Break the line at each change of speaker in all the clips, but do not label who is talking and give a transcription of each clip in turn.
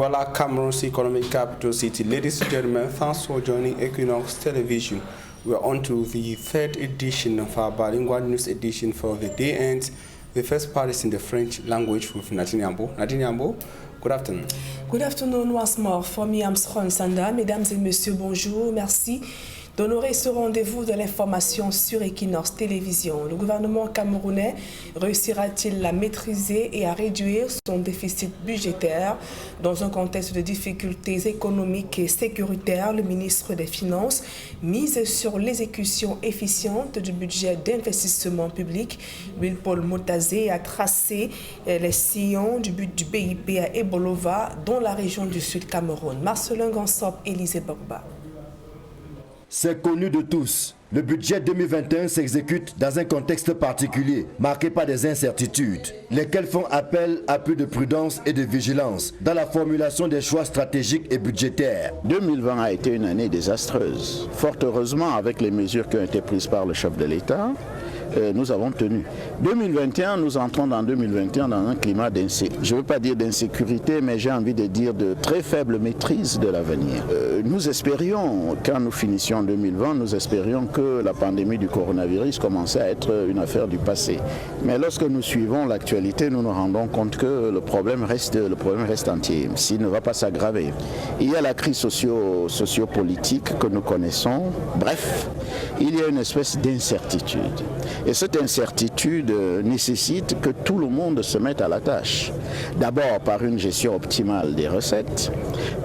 Douala, Cameroon's economic capital city. Ladies and gentlemen, thanks for joining Equinox Television. We're on to the third edition of our bilingual news edition for the day, and the first part is in the French language with Nadine Yambo. Nadine Yambo, good afternoon.
Good afternoon once more. For me, I'm Sron Sanda. Mesdames et messieurs, bonjour. Merci d'honorer ce rendez-vous de l'information sur Equinox Télévision. Le gouvernement camerounais réussira-t-il à maîtriser et à réduire son déficit budgétaire dans un contexte de difficultés économiques et sécuritaires? Le ministre des Finances mise sur l'exécution efficiente du budget d'investissement public. Will-Paul Motazé a tracé les sillons du but du BIP à Ebolova, dans la région du Sud Cameroun. Marcelin Gansop, Élisée Bogba.
C'est connu de tous. Le budget 2021 s'exécute dans un contexte particulier, marqué par des incertitudes, lesquelles font appel à plus de prudence et de vigilance dans la formulation des choix stratégiques et budgétaires.
2020 a été une année désastreuse. Fort heureusement, avec les mesures qui ont été prises par le chef de l'État, nous avons tenu. 2021, nous entrons dans 2021 dans un climat d'insécurité. Je ne veux pas dire d'insécurité, mais j'ai envie de dire de très faible maîtrise de l'avenir. Nous espérions, quand nous finissions 2020, nous espérions que la pandémie du coronavirus commençait à être une affaire du passé. Mais lorsque nous suivons l'actualité, nous nous rendons compte que le problème reste entier, s'il ne va pas s'aggraver. Il y a la crise sociopolitique que nous connaissons. Bref, il y a une espèce d'incertitude. Et cette incertitude nécessite que tout le monde se mette à la tâche. D'abord par une gestion optimale des recettes,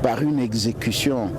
par une exécution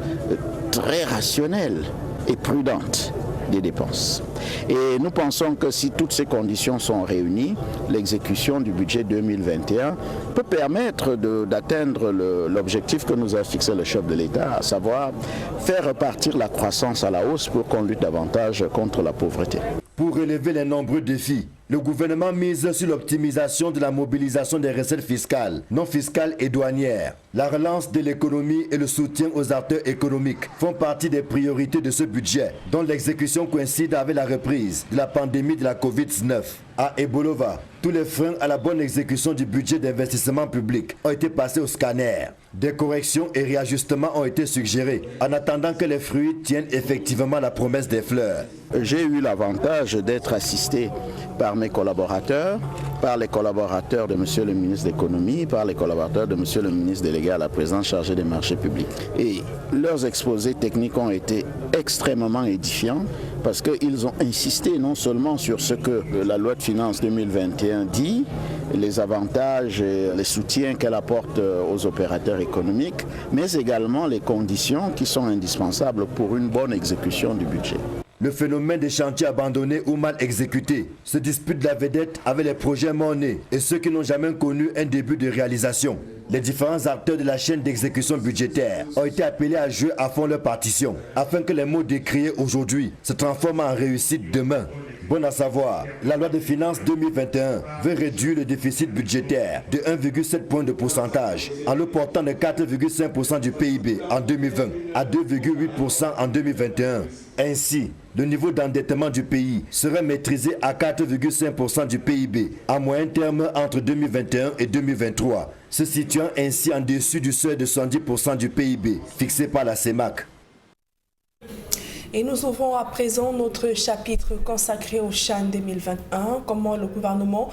très rationnelle et prudente des dépenses. Et nous pensons que si toutes ces conditions sont réunies, l'exécution du budget 2021 peut permettre d'atteindre l'objectif que nous a fixé le chef de l'État, à savoir faire repartir la croissance à la hausse pour qu'on lutte davantage contre la pauvreté.
Pour relever les nombreux défis, le gouvernement mise sur l'optimisation de la mobilisation des recettes fiscales, non fiscales et douanières. La relance de l'économie et le soutien aux acteurs économiques font partie des priorités de ce budget, dont l'exécution coïncide avec la reprise de la pandémie de la Covid-19. À Ebolova, tous les freins à la bonne exécution du budget d'investissement public ont été passés au scanner. Des corrections et réajustements ont été suggérés en attendant que les fruits tiennent effectivement la promesse des fleurs.
J'ai eu l'avantage d'être assisté par mes collaborateurs, par les collaborateurs de M. le ministre de l'économie, par les collaborateurs de M. le ministre délégué à la présidence chargée des marchés publics. Et leurs exposés techniques ont été extrêmement édifiants parce qu'ils ont insisté non seulement sur ce que la loi de finances 2021 dit, les avantages et les soutiens qu'elle apporte aux opérateurs économiques, mais également les conditions qui sont indispensables pour une bonne exécution du budget.
Le phénomène des chantiers abandonnés ou mal exécutés se dispute la vedette avec les projets morts-nés et ceux qui n'ont jamais connu un début de réalisation. Les différents acteurs de la chaîne d'exécution budgétaire ont été appelés à jouer à fond leur partition afin que les mots décriés aujourd'hui se transforment en réussite demain. Bon à savoir, la loi de finances 2021 veut réduire le déficit budgétaire de 1,7 point de pourcentage en le portant de 4,5% du PIB en 2020 à 2,8% en 2021. Ainsi, le niveau d'endettement du pays serait maîtrisé à 4,5% du PIB à moyen terme entre 2021 et 2023, se situant ainsi en dessus du seuil de 70% du PIB fixé par la CEMAC.
Et nous ouvrons à présent notre chapitre consacré au CHAN 2021. Comment le gouvernement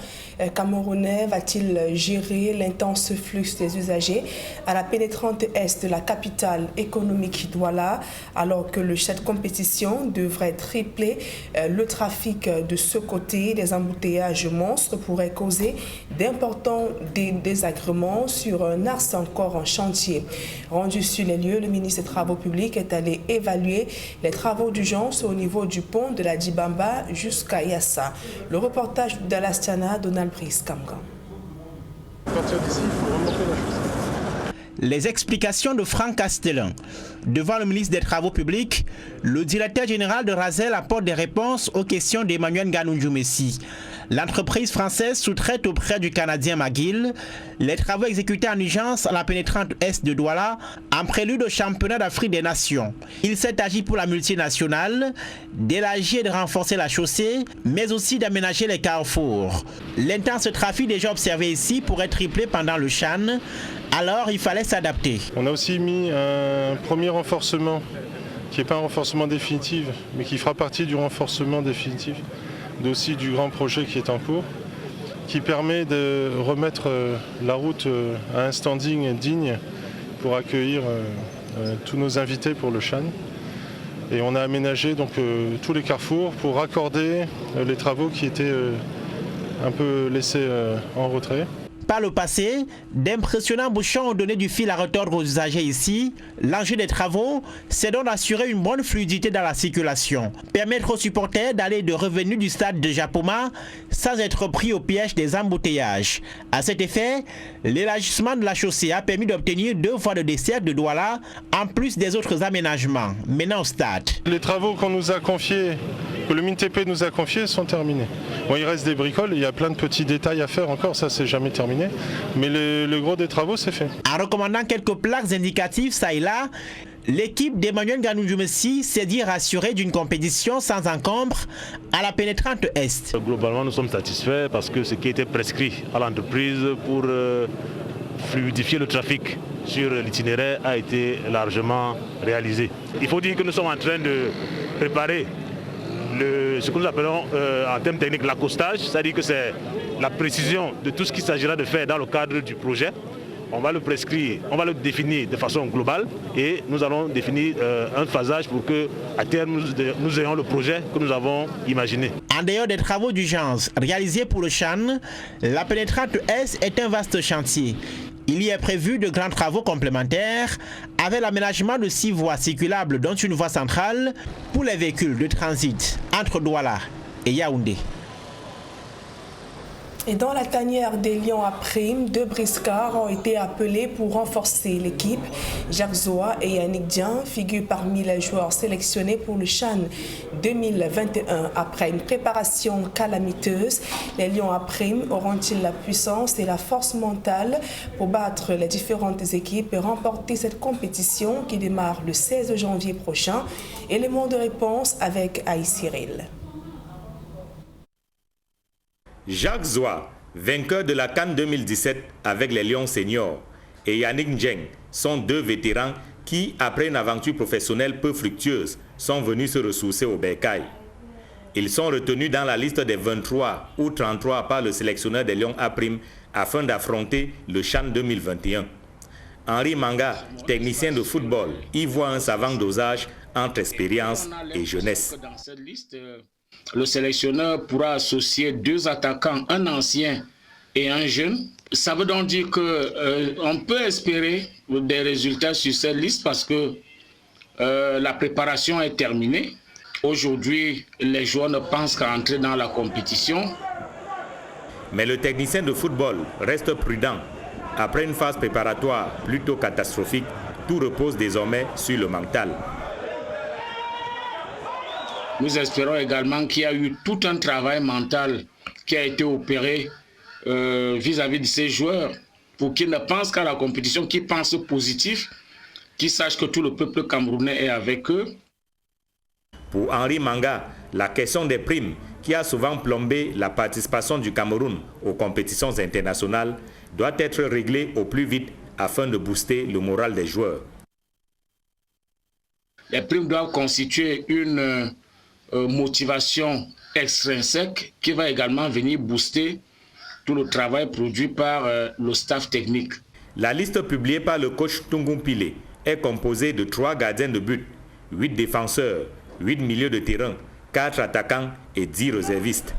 camerounais va-t-il gérer l'intense flux des usagers à la pénétrante est de la capitale économique Douala, alors que le champ de compétition devrait tripler le trafic de ce côté? Des embouteillages monstres pourraient causer d'importants désagréments sur un axe encore en chantier. Rendu sur les lieux, le ministre des Travaux publics est allé évaluer les travaux d'urgence au niveau du pont de la Dibamba jusqu'à Yassa. Le reportage d'Alastiana, Donald Brice Kamgan.
Les explications de Franck Castellan. Devant le ministre des Travaux publics, le directeur général de Razel apporte des réponses aux questions d'Emmanuel Ngannou-Messi. L'entreprise française sous-traite auprès du Canadien McGill les travaux exécutés en urgence à la pénétrante est de Douala en prélude au championnat d'Afrique des Nations. Il s'est agi pour la multinationale d'élargir et de renforcer la chaussée, mais aussi d'aménager les carrefours. L'intense trafic déjà observé ici pourrait tripler pendant le CHAN, Alors il fallait s'adapter.
On a aussi mis un premier renforcement, qui n'est pas un renforcement définitif, mais qui fera partie du renforcement définitif, aussi du grand projet qui est en cours, qui permet de remettre la route à un standing digne pour accueillir tous nos invités pour le Chan. Et on a aménagé donc tous les carrefours pour raccorder les travaux qui étaient un peu laissés en retrait.
Par le passé, d'impressionnants bouchons ont donné du fil à retordre aux usagers ici. L'enjeu des travaux, c'est donc d'assurer une bonne fluidité dans la circulation. Permettre aux supporters d'aller et de revenir du stade de Japoma sans être pris au piège des embouteillages. À cet effet, l'élargissement de la chaussée a permis d'obtenir 2 voies de dessert de Douala, en plus des autres aménagements menant au stade.
Les travaux qu'on nous a confiés, que le MINTP nous a confiés, sont terminés. Bon, il reste des bricoles, il y a plein de petits détails à faire encore, ça c'est jamais terminé. Mais le gros des travaux, c'est fait.
En recommandant quelques plaques indicatives ça et là, l'équipe d'Emmanuel Nganou-Djoumessi s'est dit rassurée d'une compétition sans encombre à la pénétrante Est.
Globalement, nous sommes satisfaits parce que ce qui était prescrit à l'entreprise pour fluidifier le trafic sur l'itinéraire a été largement réalisé. Il faut dire que nous sommes en train de préparer ce que nous appelons en termes techniques l'accostage, c'est-à-dire que c'est la précision de tout ce qu'il s'agira de faire dans le cadre du projet. On va le prescrire, on va le définir de façon globale et nous allons définir un phasage pour que à terme nous ayons le projet que nous avons imaginé.
En dehors des travaux d'urgence réalisés pour le Chan, la pénétrante Est est un vaste chantier. Il y est prévu de grands travaux complémentaires avec l'aménagement de 6 voies circulables dont une voie centrale pour les véhicules de transit entre Douala et Yaoundé.
Et dans la tanière des Lions à Prime, 2 briscards ont été appelés pour renforcer l'équipe. Jacques Zoa et Yannick Dian figurent parmi les joueurs sélectionnés pour le Chan 2021. Après une préparation calamiteuse, les Lions à Prime auront-ils la puissance et la force mentale pour battre les différentes équipes et remporter cette compétition qui démarre le 16 janvier prochain? Élément de réponse avec Aïe Cyril.
Jacques Zoa, vainqueur de la CAN 2017 avec les Lions seniors, et Yannick Ndieng sont 2 vétérans qui, après une aventure professionnelle peu fructueuse, sont venus se ressourcer au Bercail. Ils sont retenus dans la liste des 23 ou 33 par le sélectionneur des Lions A' afin d'affronter le Chan 2021. Henri Manga, technicien de football, y voit un savant dosage entre expérience et jeunesse.
Dans cette liste, le sélectionneur pourra associer 2 attaquants, un ancien et un jeune. Ça veut donc dire qu'on peut espérer des résultats sur cette liste parce que la préparation est terminée. Aujourd'hui, les joueurs ne pensent qu'à entrer dans la compétition.
Mais le technicien de football reste prudent. Après une phase préparatoire plutôt catastrophique, tout repose désormais sur le mental.
Nous espérons également qu'il y a eu tout un travail mental qui a été opéré vis-à-vis de ces joueurs pour qu'ils ne pensent qu'à la compétition, qu'ils pensent positif, qu'ils sachent que tout le peuple camerounais est avec eux.
Pour Henri Manga, la question des primes qui a souvent plombé la participation du Cameroun aux compétitions internationales doit être réglée au plus vite afin de booster le moral des joueurs.
Les primes doivent constituer une motivation extrinsèque qui va également venir booster tout le travail produit par le staff technique.
La liste publiée par le coach Tungumpile est composée de 3 gardiens de but, 8 défenseurs, 8 milieux de terrain, 4 attaquants et 10 réservistes.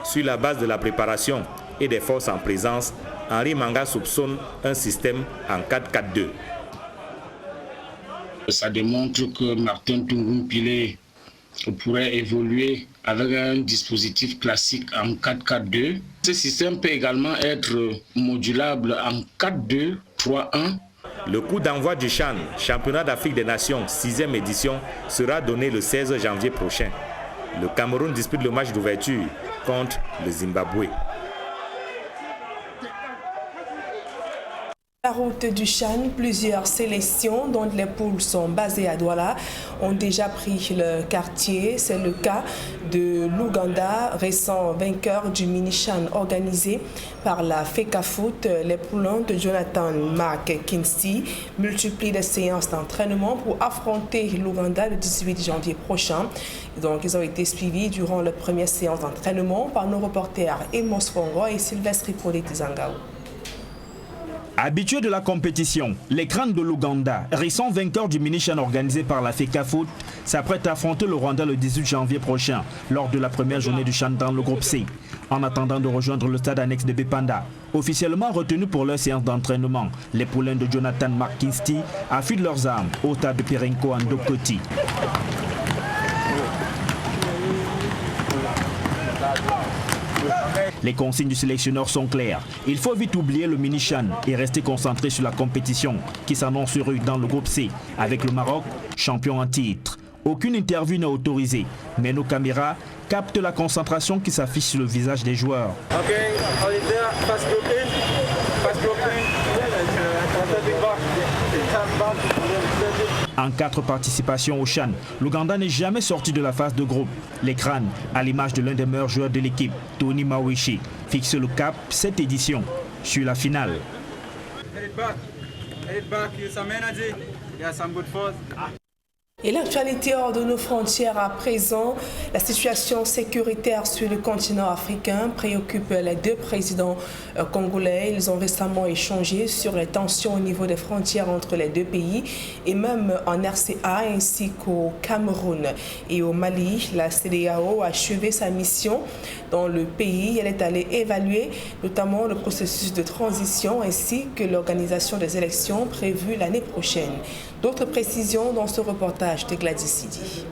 Sur la base de la préparation et des forces en présence, Henri Manga soupçonne un système en 4-4-2.
Ça démontre que Martin Tungumpile pourrait évoluer avec un dispositif classique en 4-4-2. Ce système peut également être modulable en 4-2-3-1.
Le coup d'envoi du Chan, championnat d'Afrique des Nations, 6e édition, sera donné le 16 janvier prochain. Le Cameroun dispute le match d'ouverture contre le Zimbabwe.
La route du Chan, plusieurs sélections dont les poules sont basées à Douala ont déjà pris le quartier. C'est le cas de l'Ouganda, récent vainqueur du mini-Chan organisé par la FECAFOOT. Les poulains de Jonathan McKinsey multiplient les séances d'entraînement pour affronter l'Ouganda le 18 janvier prochain. Donc, ils ont été suivis durant la première séance d'entraînement par nos reporters Emos Fongo et Sylvestre Hippolyte-Zangao.
Habitués de la compétition, les crânes de l'Ouganda, récent vainqueur du mini-Chan organisé par la FECAFOOT, s'apprêtent à affronter le Rwanda le 18 janvier prochain, lors de la première journée du Chan dans le groupe C, en attendant de rejoindre le stade annexe de Bepanda. Officiellement retenus pour leur séance d'entraînement, les poulains de Jonathan McKinsey affûtent leurs armes au stade de Perenco en Dokoti. Les consignes du sélectionneur sont claires. Il faut vite oublier le mini-Chan et rester concentré sur la compétition qui s'annonce rude dans le groupe C avec le Maroc, champion en titre. Aucune interview n'est autorisée, mais nos caméras captent la concentration qui s'affiche sur le visage des joueurs. En 4 participations au Chan, l'Ouganda n'est jamais sorti de la phase de groupe. Les crânes, à l'image de l'un des meilleurs joueurs de l'équipe, Tony Mawishi, fixent le cap cette édition sur la finale.
Et l'actualité hors de nos frontières à présent, la situation sécuritaire sur le continent africain préoccupe les deux présidents congolais. Ils ont récemment échangé sur les tensions au niveau des frontières entre les deux pays et même en RCA ainsi qu'au Cameroun. Et au Mali, la CEDEAO a achevé sa mission dans le pays. Elle est allée évaluer notamment le processus de transition ainsi que l'organisation des élections prévues l'année prochaine. D'autres précisions dans ce reportage de Gladys Sidi.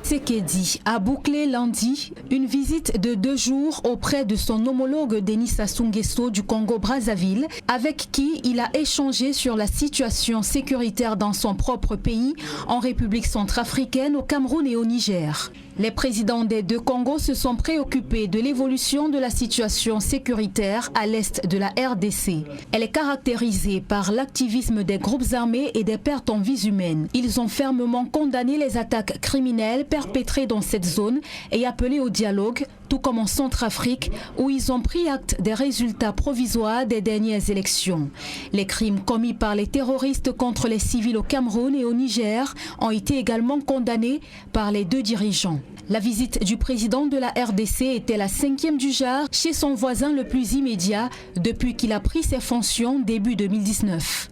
Tshisekedi a bouclé lundi une visite de 2 jours auprès de son homologue Denis Sassou Nguesso du Congo-Brazzaville, avec qui il a échangé sur la situation sécuritaire dans son propre pays, en République centrafricaine, au Cameroun et au Niger. Les présidents des deux Congos se sont préoccupés de l'évolution de la situation sécuritaire à l'est de la RDC. Elle est caractérisée par l'activisme des groupes armés et des pertes en vies humaines. Ils ont fermement condamné les attaques criminelles perpétrées dans cette zone et appelé au dialogue, tout comme en Centrafrique, où ils ont pris acte des résultats provisoires des dernières élections. Les crimes commis par les terroristes contre les civils au Cameroun et au Niger ont été également condamnés par les deux dirigeants. La visite du président de la RDC était la 5e du genre chez son voisin le plus immédiat depuis qu'il a pris ses fonctions début 2019.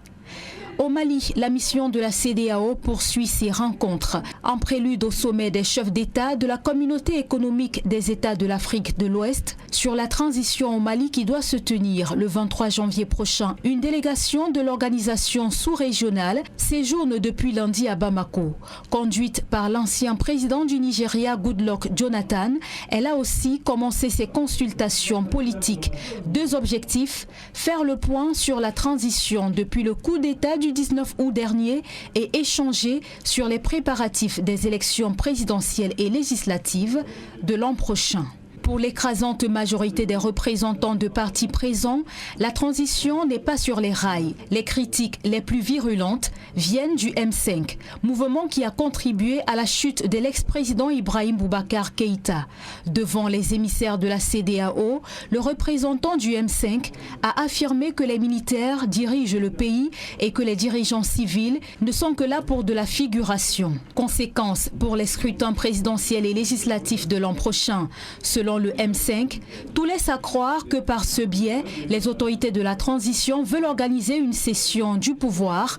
Au Mali, la mission de la CEDEAO poursuit ses rencontres. En prélude au sommet des chefs d'État de la communauté économique des États de l'Afrique de l'Ouest sur la transition au Mali qui doit se tenir le 23 janvier prochain, une délégation de l'organisation sous-régionale séjourne depuis lundi à Bamako. Conduite par l'ancien président du Nigeria, Goodluck Jonathan, elle a aussi commencé ses consultations politiques. 2 objectifs, faire le point sur la transition depuis le coup d'État du 19 août dernier et échanger sur les préparatifs des élections présidentielles et législatives de l'an prochain. Pour l'écrasante majorité des représentants de partis présents, la transition n'est pas sur les rails. Les critiques les plus virulentes viennent du M5, mouvement qui a contribué à la chute de l'ex-président Ibrahim Boubacar Keïta. Devant les émissaires de la CEDEAO, le représentant du M5 a affirmé que les militaires dirigent le pays et que les dirigeants civils ne sont que là pour de la figuration. Conséquence pour les scrutins présidentiels et législatifs de l'an prochain. Selon le M5, tout laisse à croire que par ce biais, les autorités de la transition veulent organiser une cession du pouvoir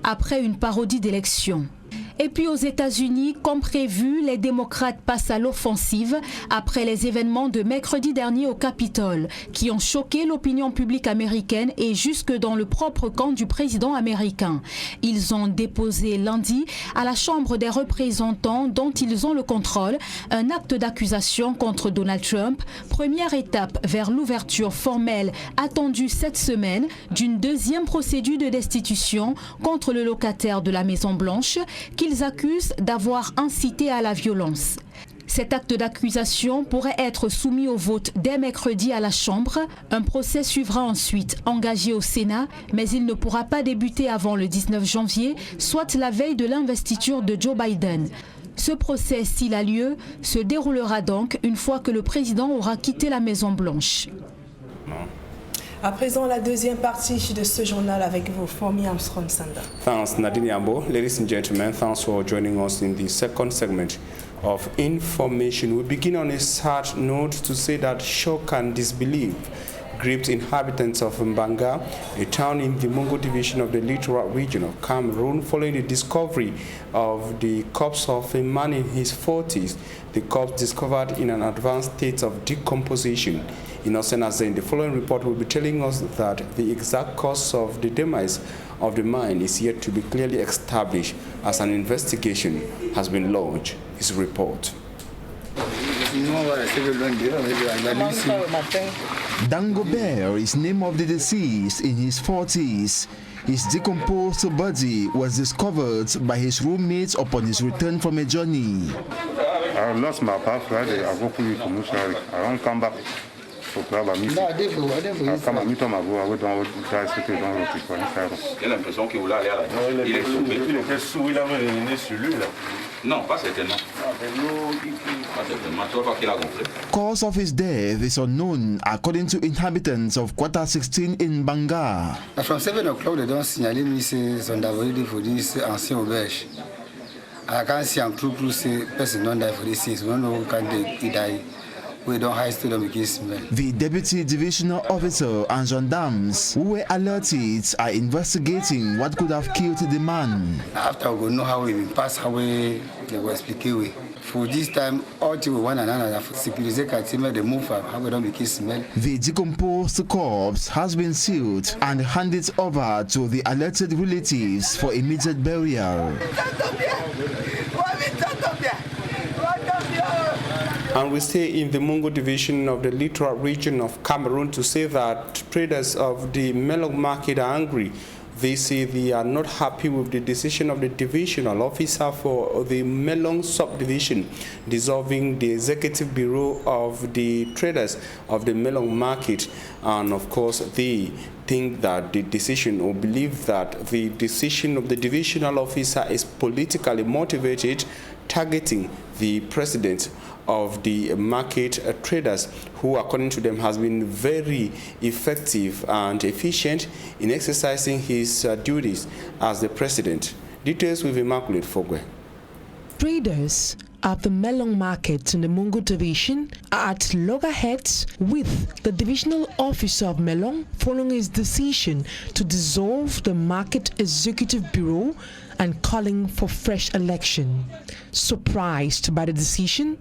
après une parodie d'élection. Et puis aux États-Unis, comme prévu, les démocrates passent à l'offensive après les événements de mercredi dernier au Capitole, qui ont choqué l'opinion publique américaine et jusque dans le propre camp du président américain. Ils ont déposé lundi à la Chambre des représentants, dont ils ont le contrôle, un acte d'accusation contre Donald Trump, première étape vers l'ouverture formelle attendue cette semaine d'une 2e procédure de destitution contre le locataire de la Maison-Blanche, qu'ils accusent d'avoir incité à la violence. Cet acte d'accusation pourrait être soumis au vote dès mercredi à la Chambre. Un procès suivra ensuite, engagé au Sénat, mais il ne pourra pas débuter avant le 19 janvier, soit la veille de l'investiture de Joe Biden. Ce procès, s'il a lieu, se déroulera donc une fois que le président aura quitté la Maison-Blanche.
À présent, la deuxième partie de ce journal avec vous, Fomi Armstrong Sanda.
Thanks, Nadine Yambo. Ladies and gentlemen, thanks for joining us in the second segment of information. We begin on a sad note to say that shock and disbelief gripped inhabitants of Mbanga, a town in the Mungo division of the littoral region of Cameroon, following the discovery of the corpse of a man in his 40s. The corpse discovered in an advanced state of decomposition. Innocent Azen, the following report will be telling us that the exact cause of the demise of the mine is yet to be clearly established as an investigation has been launched. His report.
Dangobert is name of the deceased in his 40s. His decomposed body was discovered by his roommates upon his return from a journey.
I lost my papa Friday. I go to commercial. I don't come back. So I
l'impression qu'il voulait aller à la il est sauvé. Il était sous, il avait né sur lui là. Non, pas certainement. Pas certainement. Je crois qu'il a gonflé.
Cause of his death is unknown according to inhabitants of Quarter 16 in Banga.
From 7 o'clock, they don't signal me son d'avocat for this ancien auberge. I can't see I'm true say person don't die for this since we don't know who can he die. We don't hide to them against me.
The deputy divisional officer and gendarmes who were alerted are investigating what could have killed the man.
After we know how we pass, how we they will explain we. For this time, all to one another for security can the move how we don't be smell.
The decomposed corpse has been sealed and handed over to the alerted relatives for immediate burial.
And we stay in the Mungo division of the littoral region of Cameroon to say that traders of the Melong market are angry. They say they are not happy with the decision of the divisional officer for the Melong subdivision dissolving the executive bureau of the traders of the Melong market. And of course, they think that the decision, or believe that the decision of the divisional officer is politically motivated, targeting the president of the market traders, who according to them has been very effective and efficient in exercising his duties as the president. Details with Immaculate Fogwe.
Traders at the Melong market in the Mungo division are at loggerheads with the divisional officer of Melong following his decision to dissolve the market executive bureau and calling for fresh election. Surprised by the decision,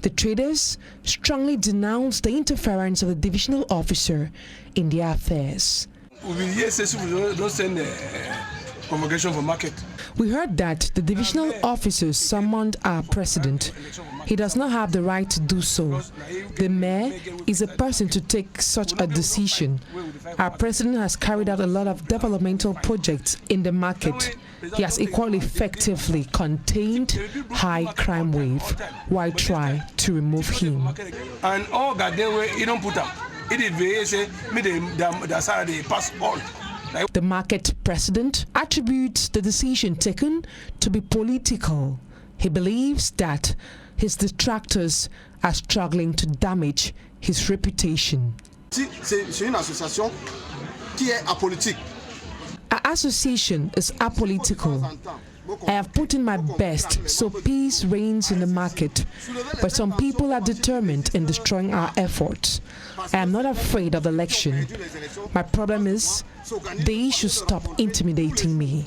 the traders strongly denounced the interference of the divisional officer in their affairs. We heard that the divisional officer summoned our president. He does not have the right to do so. The mayor is a person to take such a decision. Our president has carried out a lot of developmental projects in the market. He has equally effectively contained high crime wave. Why try to remove him?
And all that they don't put up. It is the pass all.
The market president attributes the decision taken to be political. He believes that his detractors are struggling to damage his reputation.
C'est une association qui est apolitique.
Our association is apolitical. I have put in my best so peace reigns in the market, but some people are determined in destroying our efforts. I am not afraid of the election. My problem is they should stop intimidating me.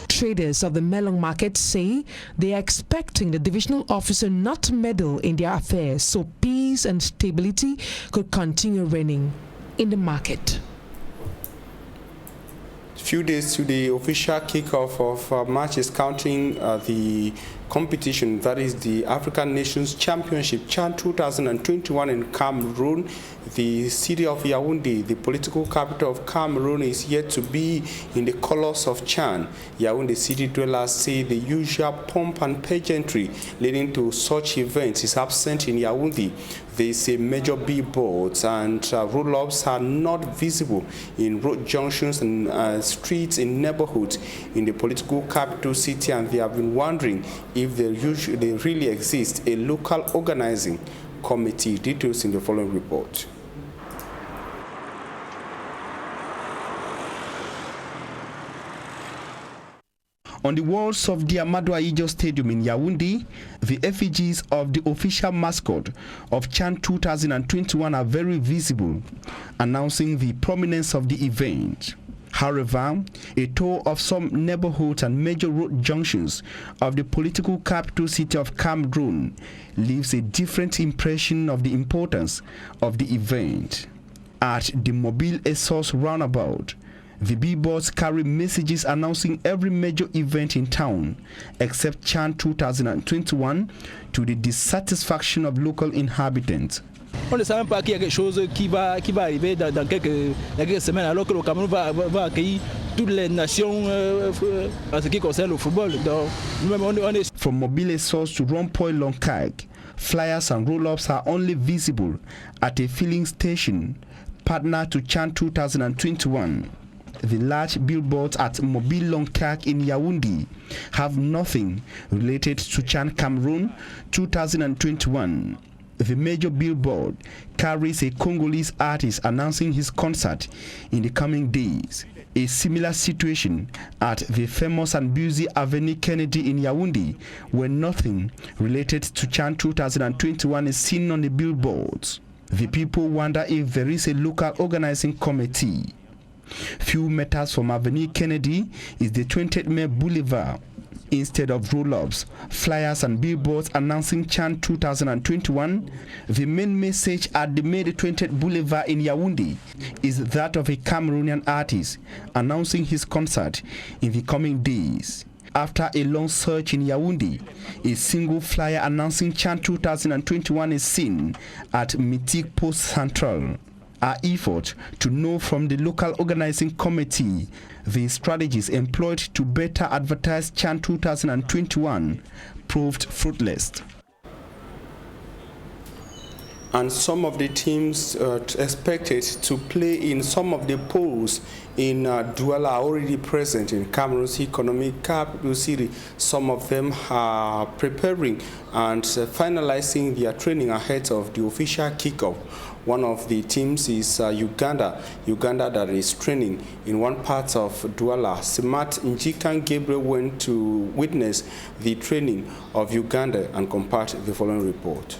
Traders of the Melong market say they are expecting the divisional officer not to meddle in their affairs so peace and stability could continue reigning in the market.
Few days to the official kickoff of matches counting the competition, that is the African Nations Championship CHAN 2021 in Cameroon. The city of Yaoundé, the political capital of Cameroon, is yet to be in the colors of CHAN. Yaoundé city dwellers say the usual pomp and pageantry leading to such events is absent in Yaoundé. They say major billboards and roll-ups are not visible in road junctions and streets in neighborhoods in the political capital city, and they have been wondering if there really exists a local organizing committee. Details in the following report.
On the walls of the Amadou Ahidjo Stadium in Yaoundé, the effigies of the official mascot of CHAN 2021 are very visible, announcing the prominence of the event. However, a tour of some neighborhoods and major road junctions of the political capital city of Cameroon leaves a different impression of the importance of the event. At the Mobile Essos roundabout, the billboards carry messages announcing every major event in town, except CHAN 2021, to the dissatisfaction of local inhabitants.
On ne sait même pas qu'il y a quelque chose qui va arriver dans quelques semaines, alors que le Cameroun va accueillir toutes les nations en ce qui concerne le football. Donc, on est...
From Mobile Essos to Rompoy-Loncague, flyers and roll-ups are only visible at a filling station, partner to CHAN 2021. The large billboards at Mobile Loncague in Yaoundé have nothing related to CHAN Cameroon 2021. The major billboard carries a Congolese artist announcing his concert in the coming days. A similar situation at the famous and busy Avenue Kennedy in Yaoundé, where nothing related to CHAN 2021 is seen on the billboards. The people wonder if there is a local organizing committee. Few meters from Avenue Kennedy is the 20th May Boulevard. Instead of roll-ups, flyers and billboards announcing CHAN 2021, the main message at the May 20th Boulevard in Yaoundé is that of a Cameroonian artist announcing his concert in the coming days. After a long search in Yaoundé, a single flyer announcing CHAN 2021 is seen at Mythique Post Central. Our effort to know from the local organizing committee the strategies employed to better advertise CHAN 2021 proved fruitless.
And some of the teams expected to play in some of the polls in Douala are already present in Cameroon's economic capital city. Some of them are preparing and finalizing their training ahead of the official kickoff. One of the teams is Uganda that is training in one part of Douala. Smart Njikan Gabriel went to witness the training of Uganda and compiled the following report.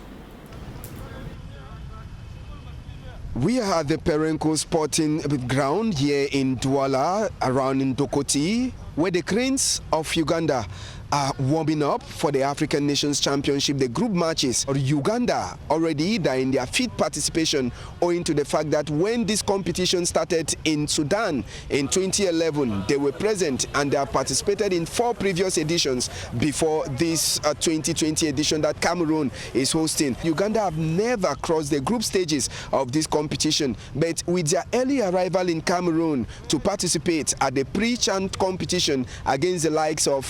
We are at the Perenco Sporting Ground here in Douala, around in Dokoti, where the Cranes of Uganda are warming up for the African Nations Championship, the group matches. Uganda already are in their fifth participation, owing to the fact that when this competition started in Sudan in 2011, they were present and they have participated in 4 previous editions before this 2020 edition that Cameroon is hosting. Uganda have never crossed the group stages of this competition, but with their early arrival in Cameroon to participate at the pre-CHAN competition against the likes of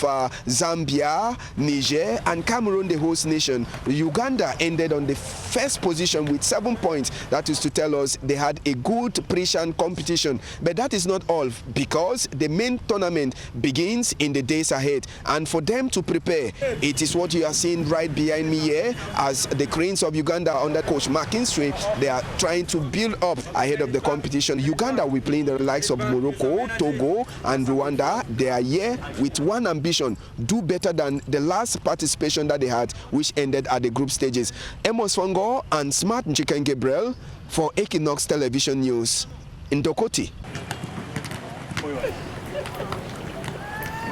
Zambia, Niger, and Cameroon, the host nation, Uganda ended on the first position with 7 points. That is to tell us they had a good pre-CHAN competition. But that is not all, because the main tournament begins in the days ahead. And for them to prepare, it is what you are seeing right behind me here, as the Cranes of Uganda under coach Mark Kinstry, they are trying to build up ahead of the competition. Uganda will play the likes of Morocco, Togo, and Rwanda. They are here with one ambition: do better than the last participation that they had, which ended at the group stages. Amos Fongo and Smart Njikan Gabriel for Equinox Television News in Dokoti.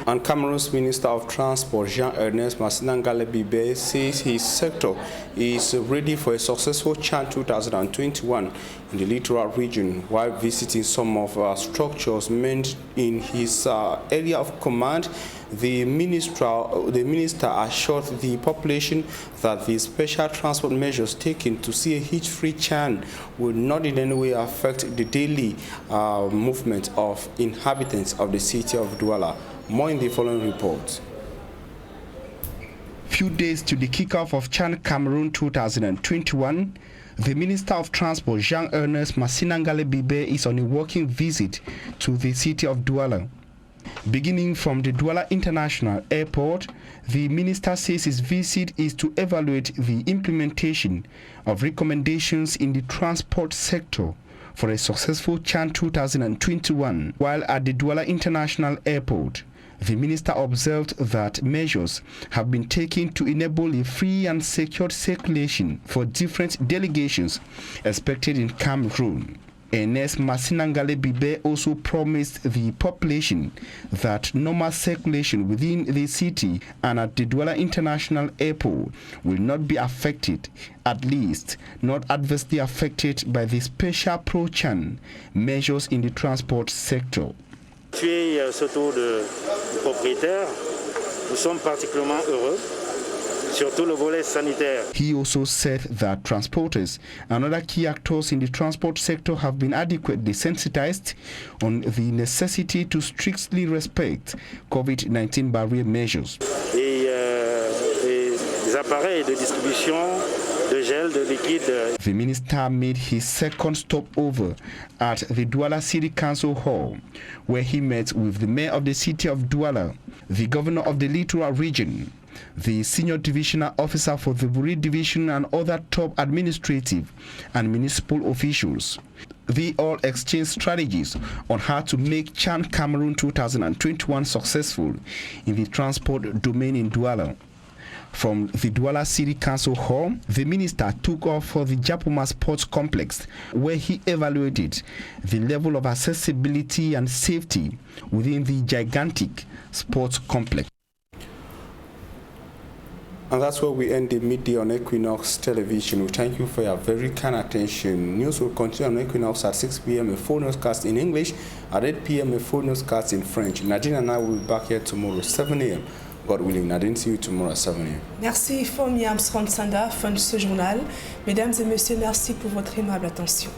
And Cameroon's Minister of Transport, Jean-Ernest Massinangale Bibe, says his sector is ready for a successful CHAN 2021 in the littoral region while visiting some of our structures meant in his area of command. The minister assured the population that the special transport measures taken to see a hitch-free CHAN will not in any way affect the daily movement of inhabitants of the city of Douala. More in the following report.
Few days to the kickoff of CHAN Cameroon 2021, the Minister of Transport, Jean-Ernest Massinangale Bibe, is on a working visit to the city of Douala. Beginning from the Douala International Airport, the minister says his visit is to evaluate the implementation of recommendations in the transport sector for a successful CHAN 2021. While at the Douala International Airport, the minister observed that measures have been taken to enable a free and secured circulation for different delegations expected in Cameroon. Ernest Massinangale Bibe also promised the population that normal circulation within the city and at the Douala International Airport will not be affected, at least not adversely affected by the special pro-CHAN measures in the transport sector.
Depuis ce tour de propriétaire, nous sommes particulièrement heureux. Surtout le volet sanitaire.
He also said that transporters and other key actors in the transport sector have been adequately sensitized on the necessity to strictly respect COVID-19 barrier measures.
Et les appareils de distribution de gel, de liquide.
The minister made his second stopover at the Douala City Council Hall, where he met with the mayor of the city of Douala, the governor of the littoral region, the senior divisional officer for the Buri division and other top administrative and municipal officials. They all exchanged strategies on how to make CHAN Cameroon 2021 successful in the transport domain in Douala. From the Douala City Council Hall, the minister took off for the Japoma Sports Complex, where he evaluated the level of accessibility and safety within the gigantic sports complex.
And that's where we end the midday on Equinox Television. We thank you for your very kind attention. News will continue on Equinox at 6 p.m. a full newscast in English, at 8 p.m. a full newscast in French. Nadine and I will be back here tomorrow, 7 a.m. God willing. Nadine, see you tomorrow at 7 a.m.
Merci, Fomi Armstrong Sanda, fin de ce journal. Mesdames et messieurs, merci pour votre aimable attention.